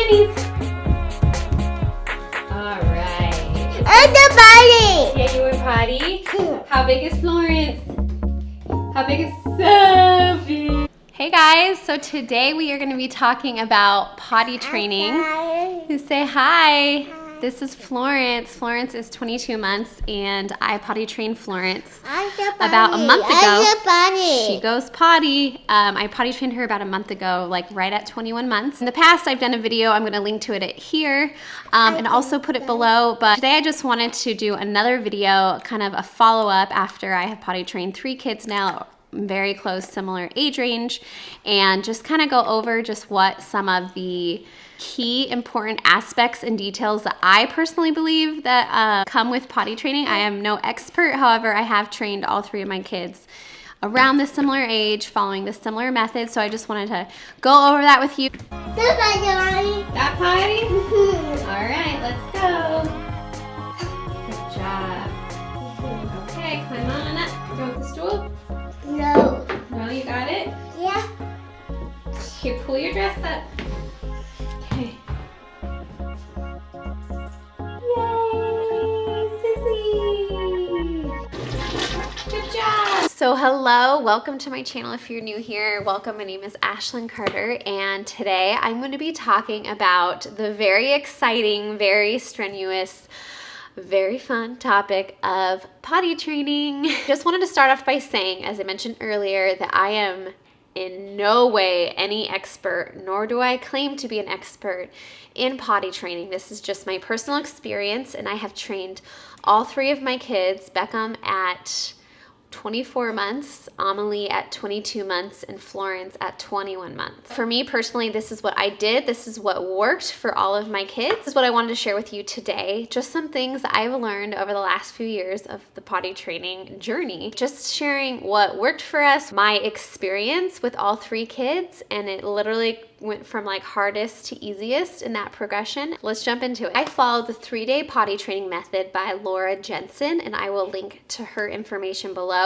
panties. All right. I'm the potty. Yeah, you were potty. How big is Florence? How big is Sophie? Hey guys, so today we are going to be talking about potty training. You say hi. This is Florence. Florence is 22 months and I potty trained Florence about a month ago. She goes potty. I potty trained her about a month ago, like right at 21 months. In the past, I've done a video. I'm going to link to it here and also put it below. But today I just wanted to do another video, kind of a follow-up after I have potty trained 3 kids now, very close, similar age range, and just kind of go over just what some of the key important aspects and details that I personally believe that come with potty training. I am no expert, however, I have trained all 3 of my kids around the similar age, following the similar methods, so I just wanted to go over that with you. That potty? All right, let's go. Good job. Okay, climb on up. Go with the stool. No. No, you got it? Yeah. Okay, pull your dress up. Okay. Yay, Sissy! Good job! So hello, welcome to my channel. If you're new here, welcome. My name is Ashlyn Carter, and today I'm going to be talking about the very exciting, very strenuous, very fun topic of potty training. Just wanted to start off by saying, as I mentioned earlier, that I am in no way any expert, nor do I claim to be an expert in potty training. This is just my personal experience, and I have trained all 3 of my kids, Beckham at 24 months, Amelie at 22 months, and Florence at 21 months. For me personally, this is what I did. This is what worked for all of my kids. This is what I wanted to share with you today. Just some things that I've learned over the last few years of the potty training journey. Just sharing what worked for us, my experience with all 3 kids, and it literally went from like hardest to easiest in that progression. Let's jump into it. I followed the 3-day potty training method by Laura Jensen, and I will link to her information below.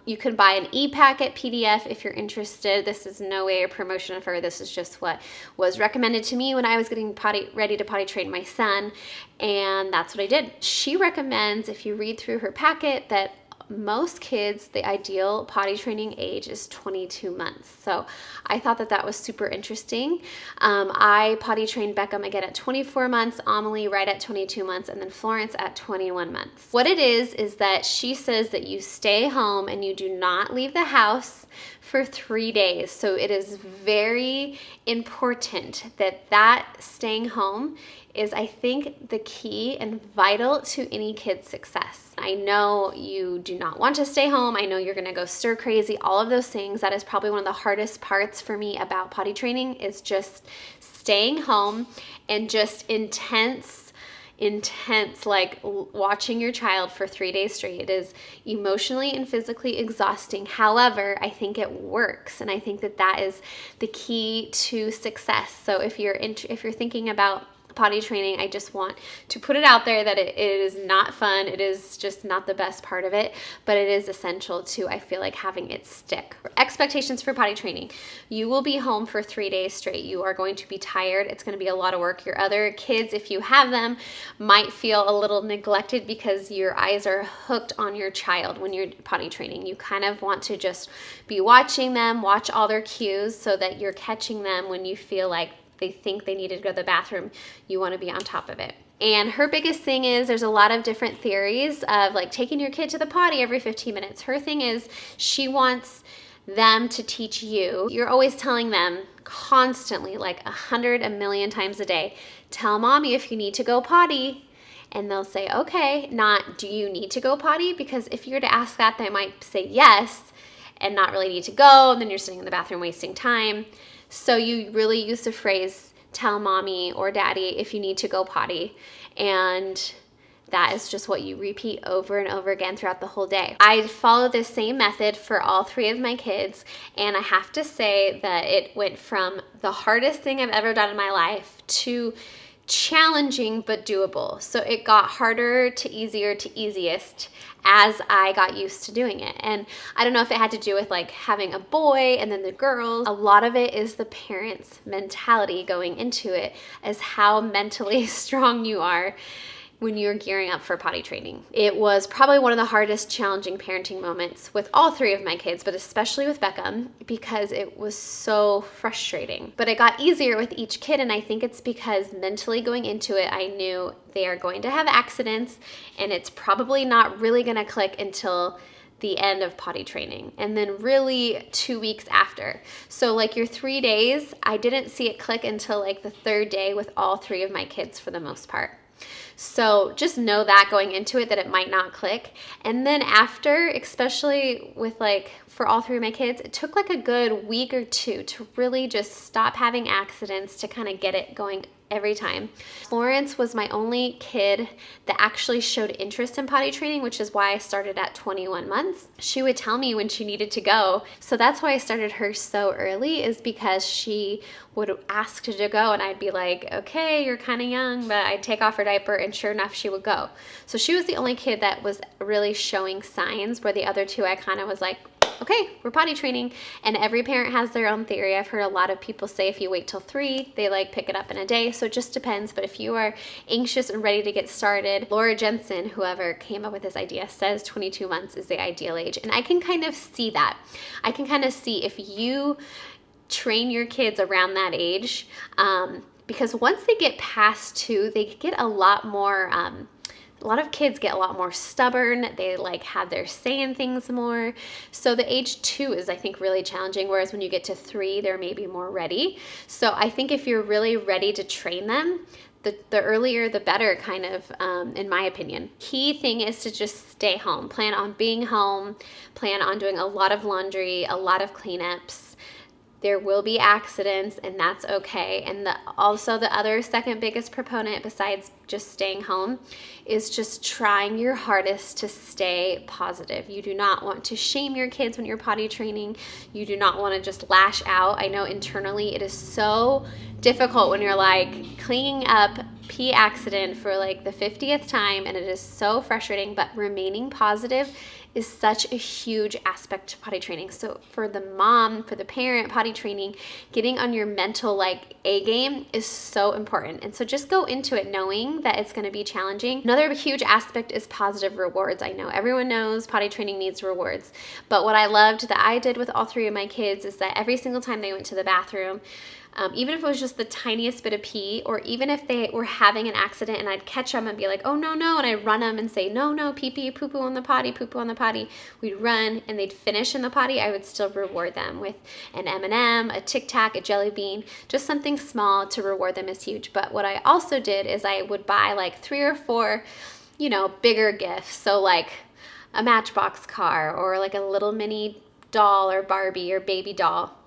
You can buy an e-packet PDF if you're interested. This is no way a promotion of her. This is just what was recommended to me when I was getting ready to potty train my son, and that's what I did. She recommends, if you read through her packet, that most kids, the ideal potty training age is 22 months. So I thought that that was super interesting. I potty trained Beckham again at 24 months, Amelie right at 22 months, and then Florence at 21 months. What it is that she says that you stay home and you do not leave the house for 3 days. So it is very important that staying home is, I think, the key and vital to any kid's success. I know you do not want to stay home. I know you're gonna go stir crazy, all of those things. That is probably one of the hardest parts for me about potty training, is just staying home and just intense, like watching your child for 3 days straight. It is emotionally and physically exhausting. However, I think it works, and I think that is the key to success. So if you're thinking about potty training, I just want to put it out there that it is not fun. It is just not the best part of it, but it is essential to, I feel like, having it stick. Expectations for potty training. You will be home for 3 days straight. You are going to be tired. It's going to be a lot of work. Your other kids, if you have them, might feel a little neglected because your eyes are hooked on your child when you're potty training. You kind of want to just be watching them, watch all their cues so that you're catching them when you feel like they think they needed to go to the bathroom. You want to be on top of it. And her biggest thing is, there's a lot of different theories of like taking your kid to the potty every 15 minutes. Her thing is, she wants them to teach you. You're always telling them constantly, like 100 million times a day, tell mommy if you need to go potty. And they'll say, okay, not do you need to go potty? Because if you were to ask that, they might say yes and not really need to go. And then you're sitting in the bathroom wasting time. So you really use the phrase, tell mommy or daddy if you need to go potty. And that is just what you repeat over and over again throughout the whole day. I follow this same method for all 3 of my kids, and I have to say that it went from the hardest thing I've ever done in my life to challenging but doable. So it got harder to easier to easiest as I got used to doing it. And I don't know if it had to do with like having a boy and then the girls. A lot of it is the parents' mentality going into it, as how mentally strong you are when you're gearing up for potty training. It was probably one of the hardest challenging parenting moments with all three of my kids, but especially with Beckham, because it was so frustrating. But it got easier with each kid, and I think it's because mentally going into it, I knew they are going to have accidents, and it's probably not really gonna click until the end of potty training, and then really 2 weeks after. So like your 3 days, I didn't see it click until like the third day with all three of my kids for the most part. So just know that going into it, that it might not click. And then after, especially with like for all three of my kids, it took like a good week or two to really just stop having accidents, to kind of get it going every time. Florence was my only kid that actually showed interest in potty training, which is why I started at 21 months. She would tell me when she needed to go. So that's why I started her so early, is because she would ask to go and I'd be like, okay, you're kind of young, but I'd take off her diaper, and sure enough, she would go. So she was the only kid that was really showing signs, where the other two I kind of was like, okay, we're potty training. And every parent has their own theory. I've heard a lot of people say if you wait till 3, they like pick it up in a day. So it just depends. But if you are anxious and ready to get started, Laura Jensen, whoever came up with this idea, says 22 months is the ideal age. And I can kind of see that. I can kind of see if you train your kids around that age, because once they get past 2, they get a lot more, a lot of kids get a lot more stubborn. They like have their say in things more. So the age 2 is, I think, really challenging. Whereas when you get to 3, they're maybe more ready. So I think if you're really ready to train them, the earlier the better, kind of, in my opinion. Key thing is to just stay home. Plan on being home. Plan on doing a lot of laundry, a lot of cleanups. There will be accidents, and that's okay. And also the other second biggest proponent, besides just staying home, is just trying your hardest to stay positive. You do not want to shame your kids when you're potty training. You do not want to just lash out. I know internally it is so difficult when you're like cleaning up pee accident for like the 50th time, and it is so frustrating, but remaining positive is such a huge aspect to potty training. So for the mom, for the parent, potty training, getting on your mental like A game is so important. And so just go into it knowing that it's going to be challenging. Another huge aspect is positive rewards. I know everyone knows potty training needs rewards, but what I loved that I did with all three of my kids is that every single time they went to the bathroom, even if it was just the tiniest bit of pee, or even if they were having an accident and I'd catch them and be like, oh, no, no, and I'd run them and say, no, no, pee-pee, poo-poo on the potty, poo-poo on the potty. We'd run and they'd finish in the potty. I would still reward them with an M&M, a Tic Tac, a jelly bean, just something small to reward them is huge. But what I also did is I would buy like 3 or 4, bigger gifts. So like a Matchbox car, or like a little mini doll or Barbie or baby doll.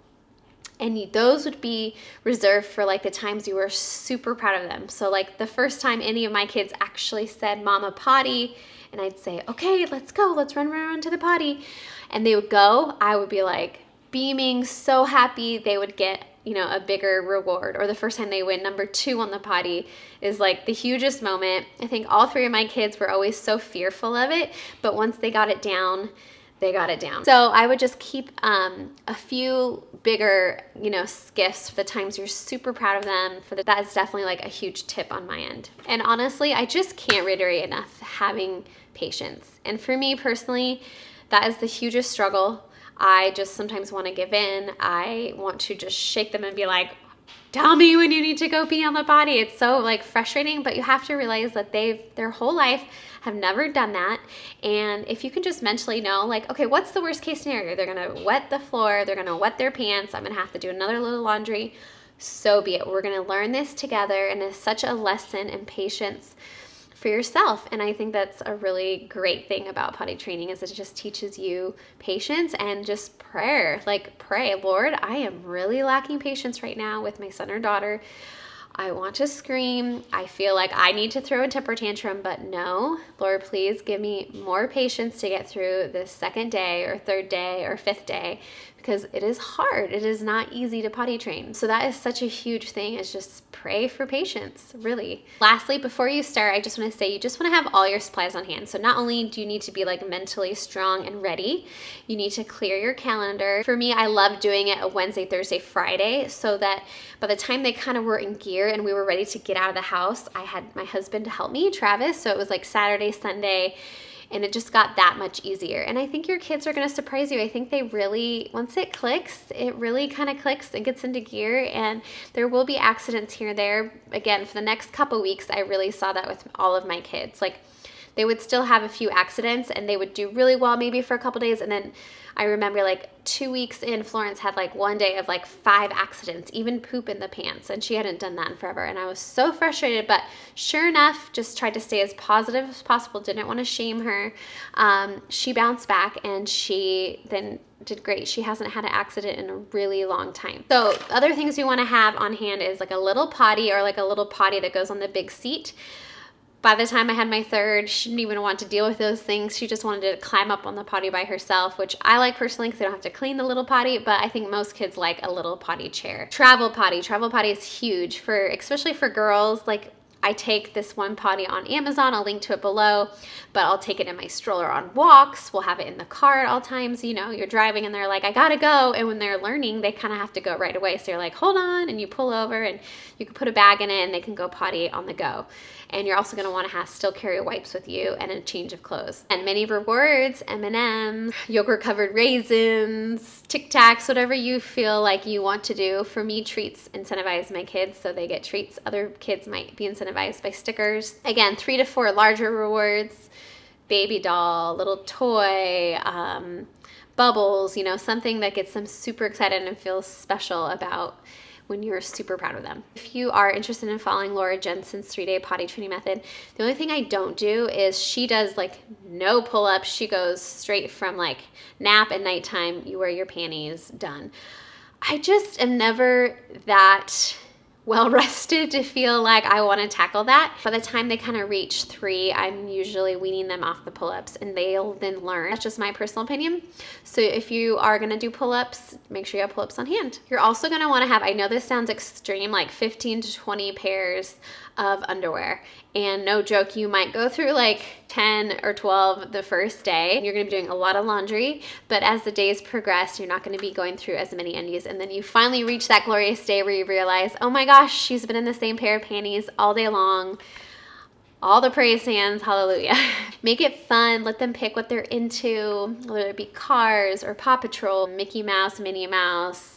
And those would be reserved for like the times you were super proud of them. So like the first time any of my kids actually said, Mama, potty, and I'd say, okay, let's go, let's run to the potty. And they would go, I would be like beaming, so happy. They would get, a bigger reward. Or the first time they win number 2 on the potty is like the hugest moment. I think all 3 of my kids were always so fearful of it, but once they got it down, they got it down. So I would just keep a few bigger, skiffs for the times you're super proud of them. That is definitely like a huge tip on my end. And honestly, I just can't reiterate enough having patience. And for me personally, that is the hugest struggle. I just sometimes want to give in. I want to just shake them and be like, tell me when you need to go pee on the potty. It's so like frustrating, but you have to realize that their whole life have never done that. And if you can just mentally know, like, okay, what's the worst case scenario? They're gonna wet the floor, they're gonna wet their pants, I'm gonna have to do another little laundry. So be it. We're gonna learn this together, and it's such a lesson in patience for yourself. And I think that's a really great thing about potty training, is it just teaches you patience and just prayer. Like, pray, Lord, I am really lacking patience right now with my son or daughter. I want to scream. I feel like I need to throw a temper tantrum, but no, Lord, please give me more patience to get through this second day or third day or fifth day, because it is hard. It is not easy to potty train. So that is such a huge thing, is just pray for patience, really. Lastly, before you start, I just want to say you just want to have all your supplies on hand. So not only do you need to be like mentally strong and ready, you need to clear your calendar. For me, I love doing it a Wednesday, Thursday, Friday, so that by the time they kind of were in gear and we were ready to get out of the house, I had my husband to help me, Travis. So it was like Saturday, Sunday, and it just got that much easier. And I think your kids are going to surprise you. I think they really, once it clicks, it really kind of clicks and gets into gear, and there will be accidents here and there. Again, for the next couple weeks, I really saw that with all of my kids. Like, they would still have a few accidents and they would do really well maybe for a couple days, and then I remember like 2 weeks in, Florence had like one day of like 5 accidents, even poop in the pants, and she hadn't done that in forever. And I was so frustrated, but sure enough, just tried to stay as positive as possible, didn't want to shame her. She bounced back and she then did great. She hasn't had an accident in a really long time. So other things you want to have on hand is like a little potty, or like a little potty that goes on the big seat. By the time I had my third, she didn't even want to deal with those things. She just wanted to climb up on the potty by herself, which I like personally because I don't have to clean the little potty, but I think most kids like a little potty chair. Travel potty is huge, for especially for girls. Like, I take this one potty on Amazon. I'll link to it below, but I'll take it in my stroller on walks. We'll have it in the car at all times. You know, you're driving and they're like, I gotta go. And when they're learning, they kind of have to go right away. So you're like, hold on, and you pull over and you can put a bag in it and they can go potty on the go. And you're also going to want to still carry wipes with you and a change of clothes. And many rewards, M&Ms, yogurt covered raisins, Tic Tacs, whatever you feel like you want to do. For me, treats incentivize my kids, so they get treats. Other kids might be incentivized by stickers. Again, 3 to 4 larger rewards, baby doll, little toy, bubbles, you know, something that gets them super excited and feels special about when you're super proud of them. If you are interested in following Laura Jensen's 3-day potty training method, the only thing I don't do is she does like no pull-ups. She goes straight from like nap at nighttime, you wear your panties, done. I just am never that well rested to feel like I want to tackle that. By the time they kind of reach 3, I'm usually weaning them off the pull-ups and they'll then learn. That's just my personal opinion. So if you are going to do pull-ups, make sure you have pull-ups on hand. You're also going to want to have, I know this sounds extreme, like 15 to 20 pairs of underwear. And no joke, you might go through like 10 or 12 the first day. You're gonna be doing a lot of laundry, but as the days progress, you're not gonna be going through as many undies. And then you finally reach that glorious day where you realize, oh my gosh, she's been in the same pair of panties all day long. All the praise hands, hallelujah. Make it fun, let them pick what they're into, whether it be Cars or Paw Patrol, Mickey Mouse, Minnie Mouse,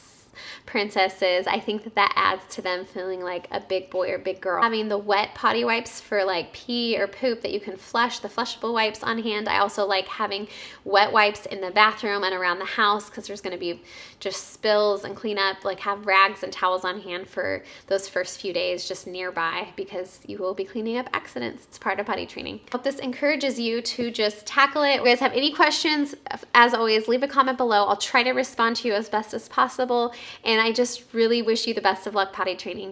princesses. I think that that adds to them feeling like a big boy or big girl. Having the wet potty wipes for like pee or poop that you can flush, the flushable wipes on hand. I also like having wet wipes in the bathroom and around the house because there's going to be just spills and cleanup. Like, have rags and towels on hand for those first few days just nearby, because you will be cleaning up accidents. It's part of potty training. Hope this encourages you to just tackle it. If you guys have any questions, as always, leave a comment below. I'll try to respond to you as best as possible. And I just really wish you the best of luck potty training.